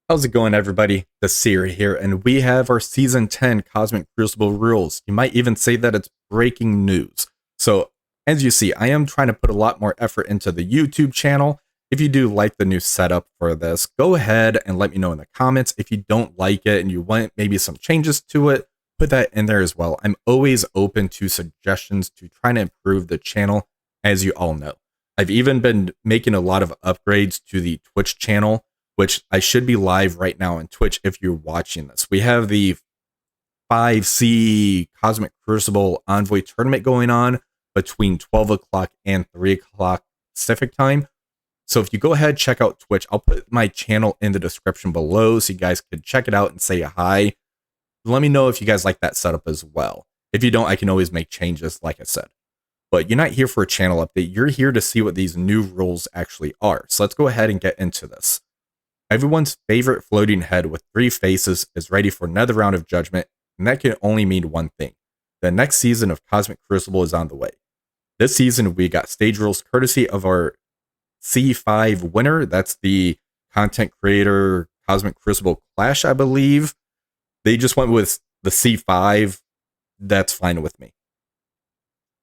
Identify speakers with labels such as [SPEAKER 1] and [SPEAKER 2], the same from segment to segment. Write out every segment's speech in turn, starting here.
[SPEAKER 1] How's it going, everybody? The Siri here, and we have our Season 10 Cosmic Crucible rules. You might even say that it's breaking news. So, as you see, I am trying to put a lot more effort into the YouTube channel. If you do like the new setup for this, go ahead and let me know in the comments. If you don't like it and you want maybe some changes to it, put that in there as well. I'm always open to suggestions to try to improve the channel, as you all know. I've even been making a lot of upgrades to the Twitch channel, which I should be live right now on Twitch if you're watching this. We have the 5C Cosmic Crucible Envoy tournament going on between 12 o'clock and 3 o'clock Pacific time. So if you go ahead, check out Twitch. I'll put my channel in the description below so you guys can check it out and say hi. Let me know if you guys like that setup as well. If you don't, I can always make changes, like I said. But you're not here for a channel update. You're here to see what these new rules actually are. So let's go ahead and get into this. Everyone's favorite floating head with 3 faces is ready for another round of judgment, and that can only mean one thing. The next season of Cosmic Crucible is on the way. This season, we got stage rules courtesy of our C5 winner. That's the content creator Cosmic Crucible Clash, I believe. They just went with the C5. That's fine with me.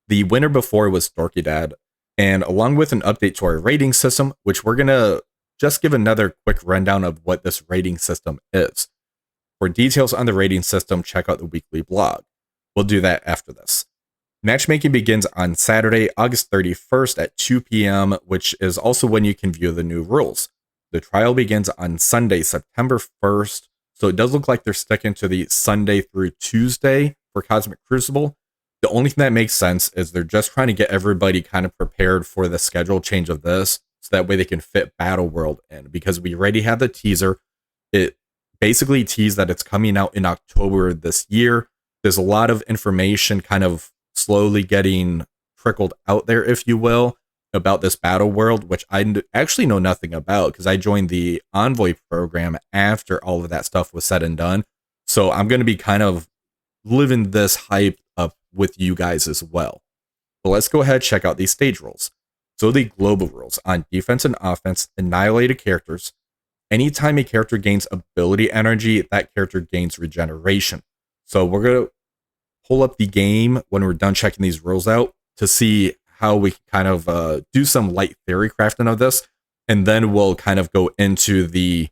[SPEAKER 1] The winner before was Dorky Dad, and along with an update to our rating system, which we're going to just give another quick rundown of what this rating system is. For details on the rating system, check out the weekly blog. We'll do that after this. Matchmaking begins on Saturday, August 31st at 2 p.m., which is also when you can view the new rules. The trial begins on Sunday, September 1st, so it does look like they're sticking to the Sunday through Tuesday for Cosmic Crucible. The only thing that makes sense is they're just trying to get everybody kind of prepared for the schedule change of this, so that way they can fit Battle World in, because we already have the teaser. It basically teased that it's coming out in October this year. There's a lot of information kind of slowly getting trickled out there, if you will, about this Battle World, which I actually know nothing about because I joined the Envoy program after all of that stuff was said and done. So I'm going to be kind of living this hype up with you guys as well. But let's go ahead and check out these stage rules. So the global rules on defense and offense annihilated characters. Anytime a character gains ability energy, that character gains regeneration. So we're going to pull up the game when we're done checking these rules out to see how we can kind of do some light theory crafting of this. And then we'll kind of go into these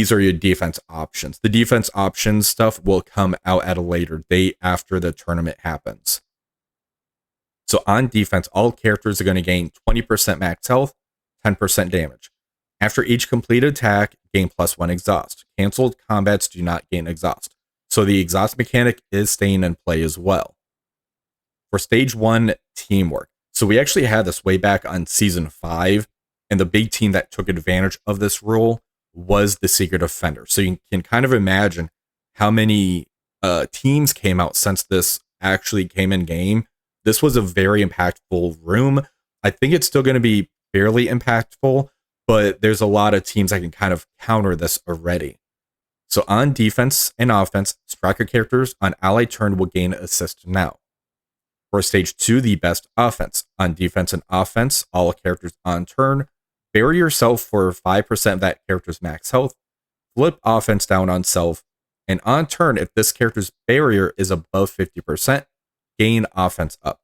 [SPEAKER 1] are your defense options. The defense options stuff will come out at a later date after the tournament happens. So on defense, all characters are going to gain 20% max health, 10% damage. After each completed attack, gain +1 exhaust. Cancelled combats do not gain exhaust. So the exhaust mechanic is staying in play as well. For stage 1, teamwork. So we actually had this way back on season 5, and the big team that took advantage of this rule was the Secret Offender. So you can kind of imagine how many teams came out since this actually came in game. This was a very impactful room. I think it's still going to be fairly impactful, but there's a lot of teams that can kind of counter this already. So on defense and offense, striker characters on ally turn will gain assist now. For stage 2, the best offense. On defense and offense, all characters on turn, bury yourself for 5% of that character's max health, flip offense down on self, and on turn, if this character's barrier is above 50%, gain offense up.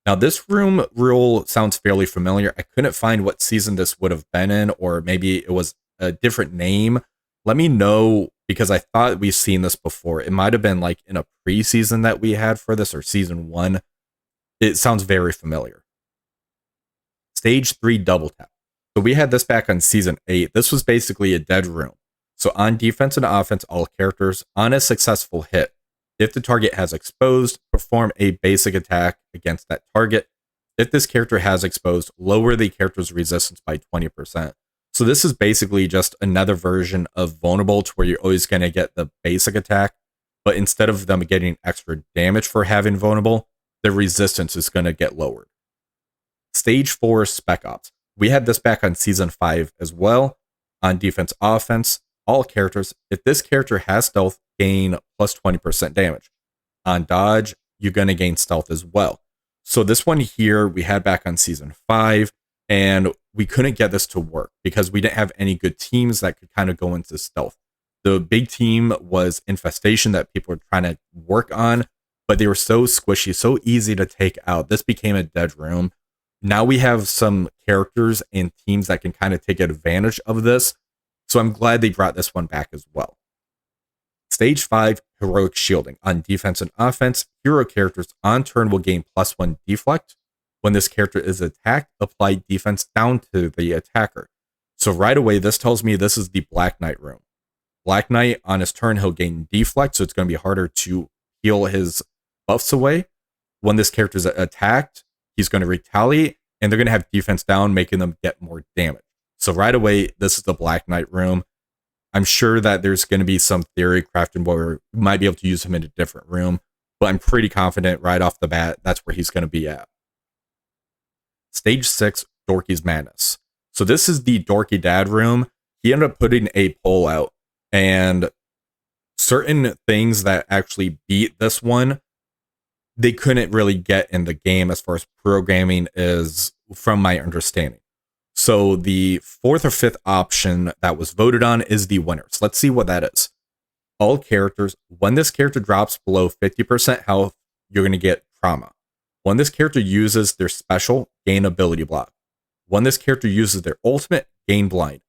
[SPEAKER 1] Now, this room rule sounds fairly familiar. I couldn't find what season this would have been in, or maybe it was a different name. Let me know, because I thought we've seen this before. It might have been like in a preseason that we had for this, or season 1. It sounds very familiar. Stage 3, double tap. So we had this back on season 8. This was basically a dead room. So on defense and offense, all characters on a successful hit, if the target has exposed, perform a basic attack against that target. If this character has exposed, lower the character's resistance by 20%. So this is basically just another version of vulnerable, to where you're always going to get the basic attack, but instead of them getting extra damage for having vulnerable, their resistance is going to get lowered. Stage 4, spec ops. We had this back on season 5 as well. On defense, offense, all characters, if this character has stealth, gain +20% damage. On dodge, you're going to gain stealth as well. So this one here we had back on season 5, and we couldn't get this to work because we didn't have any good teams that could kind of go into stealth. The big team was Infestation that people were trying to work on, but they were so squishy, so easy to take out. This became a dead room. Now we have some characters and teams that can kind of take advantage of this. So I'm glad they brought this one back as well. Stage 5, Heroic Shielding. On defense and offense, hero characters on turn will gain +1 deflect. When this character is attacked, apply defense down to the attacker. So right away, this tells me this is the Black Knight room. Black Knight, on his turn, he'll gain deflect, so it's going to be harder to heal his buffs away. When this character is attacked, he's going to retaliate, and they're going to have defense down, making them get more damage. So right away, this is the Black Knight room. I'm sure that there's going to be some theory crafting where we might be able to use him in a different room, but I'm pretty confident right off the bat that's where he's going to be at. Stage 6, Dorky's Madness. So this is the Dorky Dad room. He ended up putting a poll out, and certain things that actually beat this one, they couldn't really get in the game as far as programming is, from my understanding. So the 4th or 5th option that was voted on is the winners. Let's see what that is. All characters, when this character drops below 50% health, you're going to get trauma. When this character uses their special, gain ability block. When this character uses their ultimate, gain blind.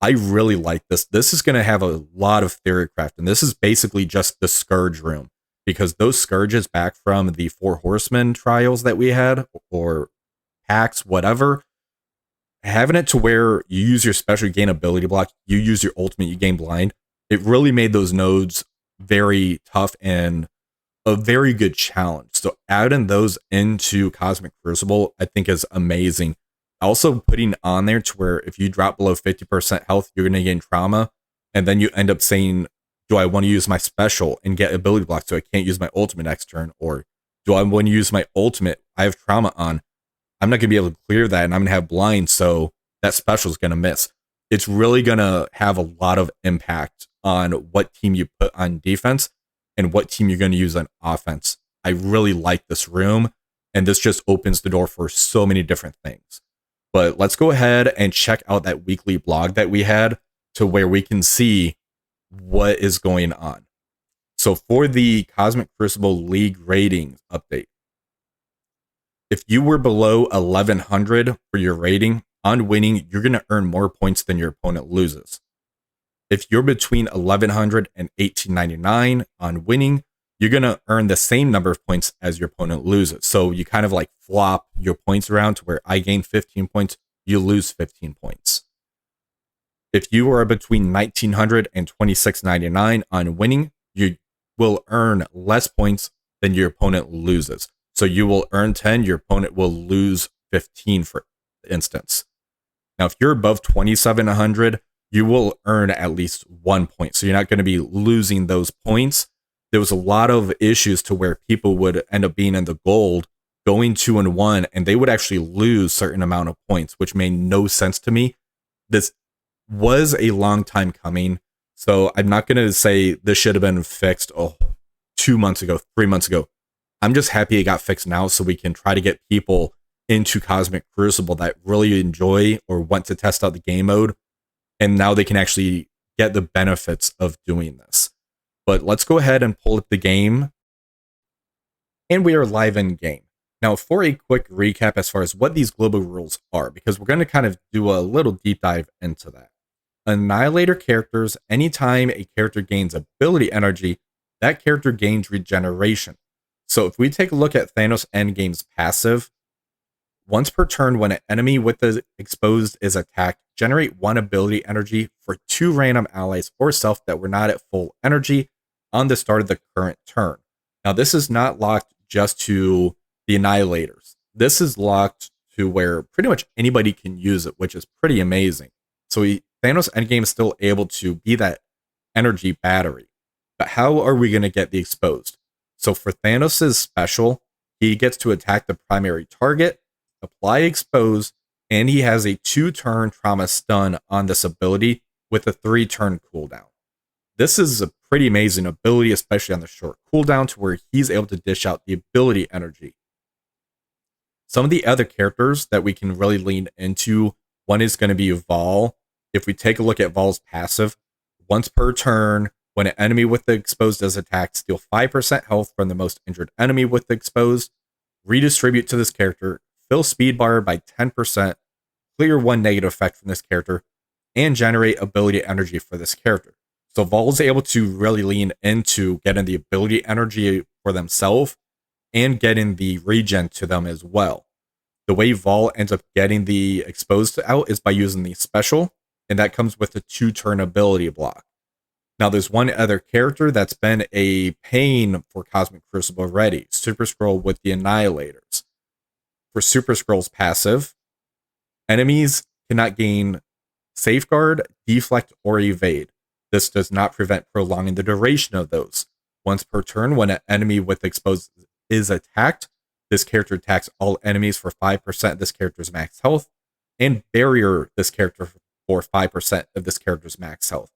[SPEAKER 1] I really like this. This is going to have a lot of Theorycraft, and this is basically just the Scourge room, because those Scourges back from the 4 Horsemen trials that we had, or packs, whatever, having it to where you use your special, gain ability block, you use your ultimate, you gain blind, it really made those nodes very tough and a very good challenge. So adding those into Cosmic Crucible, I think is amazing. Also putting on there to where if you drop below 50% health, you're going to gain trauma. And then you end up saying, do I want to use my special and get ability block so I can't use my ultimate next turn? Or do I want to use my ultimate? I have trauma on. I'm not going to be able to clear that, and I'm going to have blind, so that special is going to miss. It's really going to have a lot of impact on what team you put on defense and what team you're going to use on offense. I really like this room, and this just opens the door for so many different things. But let's go ahead and check out that weekly blog that we had to where we can see what is going on. So for the Cosmic Crucible League ratings update, if you were below 1100 for your rating, on winning, you're going to earn more points than your opponent loses. If you're between 1100 and 1899 on winning, you're going to earn the same number of points as your opponent loses. So you kind of like flop your points around to where I gain 15 points, you lose 15 points. If you are between 1900 and 2699 on winning, you will earn less points than your opponent loses. So you will earn 10, your opponent will lose 15, for instance. Now, if you're above 2700, you will earn at least 1 point. So you're not going to be losing those points. There was a lot of issues to where people would end up being in the gold, going 2-1, and they would actually lose certain amount of points, which made no sense to me. This was a long time coming. So I'm not going to say this should have been fixed 2 months ago, 3 months ago. I'm just happy it got fixed now so we can try to get people into Cosmic Crucible that really enjoy or want to test out the game mode. And now they can actually get the benefits of doing this. But let's go ahead and pull up the game. And we are live in game. Now, for a quick recap as far as what these global rules are, because we're going to kind of do a little deep dive into that. Annihilator characters, anytime a character gains ability energy, that character gains regeneration. So if we take a look at Thanos Endgame's passive, once per turn when an enemy with the exposed is attacked, generate 1 ability energy for 2 random allies or self that were not at full energy on the start of the current turn. Now this is not locked just to the Annihilators. This is locked to where pretty much anybody can use it, which is pretty amazing. So Thanos Endgame is still able to be that energy battery. But how are we going to get the exposed? So for Thanos' special, he gets to attack the primary target, apply expose, and he has a 2-turn trauma stun on this ability with a 3-turn cooldown. This is a pretty amazing ability, especially on the short cooldown, to where he's able to dish out the ability energy. Some of the other characters that we can really lean into, one is going to be Vol. If we take a look at Vol's passive, Once per turn, when an enemy with the exposed does attack, steal 5% health from the most injured enemy with the exposed, redistribute to this character, fill speed bar by 10%, clear one negative effect from this character, and generate ability energy for this character. So Vol's able to really lean into getting the ability energy for themselves and getting the regen to them as well. The way Vol ends up getting the exposed out is by using the special, and that comes with a 2-turn ability block. Now, there's one other character that's been a pain for Cosmic Crucible already, Super Scroll with the Annihilators. For Super Scroll's passive, enemies cannot gain Safeguard, Deflect, or Evade. This does not prevent prolonging the duration of those. Once per turn, when an enemy with exposed is attacked, this character attacks all enemies for 5% of this character's max health, and barrier this character for 5% of this character's max health.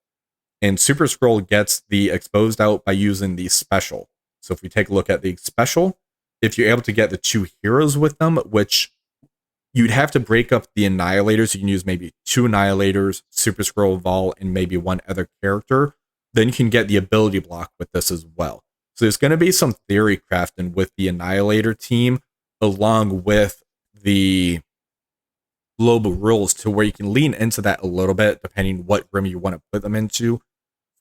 [SPEAKER 1] And Super Scroll gets the exposed out by using the special. So if we take a look at the special, if you're able to get the 2 heroes with them, which you'd have to break up the Annihilators, you can use maybe 2 Annihilators, Super Scroll, Vol, and maybe one other character, then you can get the ability block with this as well. So there's going to be some theory crafting with the Annihilator team, along with the global rules, to where you can lean into that a little bit, depending what room you want to put them into.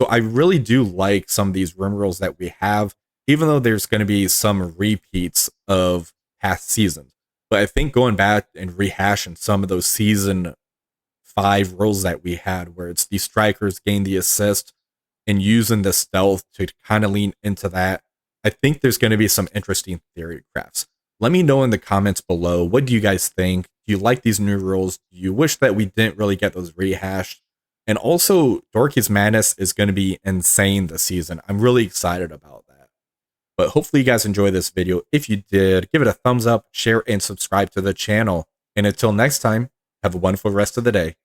[SPEAKER 1] So I really do like some of these room rules that we have, even though there's going to be some repeats of past seasons. But I think going back and rehashing some of those season 5 rules that we had, where it's the strikers gain the assist and using the stealth to kind of lean into that, I think there's going to be some interesting theory crafts. Let me know in the comments below, what do you guys think? Do you like these new rules? Do you wish that we didn't really get those rehashed? And also, Dorky's Madness is going to be insane this season. I'm really excited about that. But hopefully you guys enjoyed this video. If you did, give it a thumbs up, share, and subscribe to the channel. And until next time, have a wonderful rest of the day.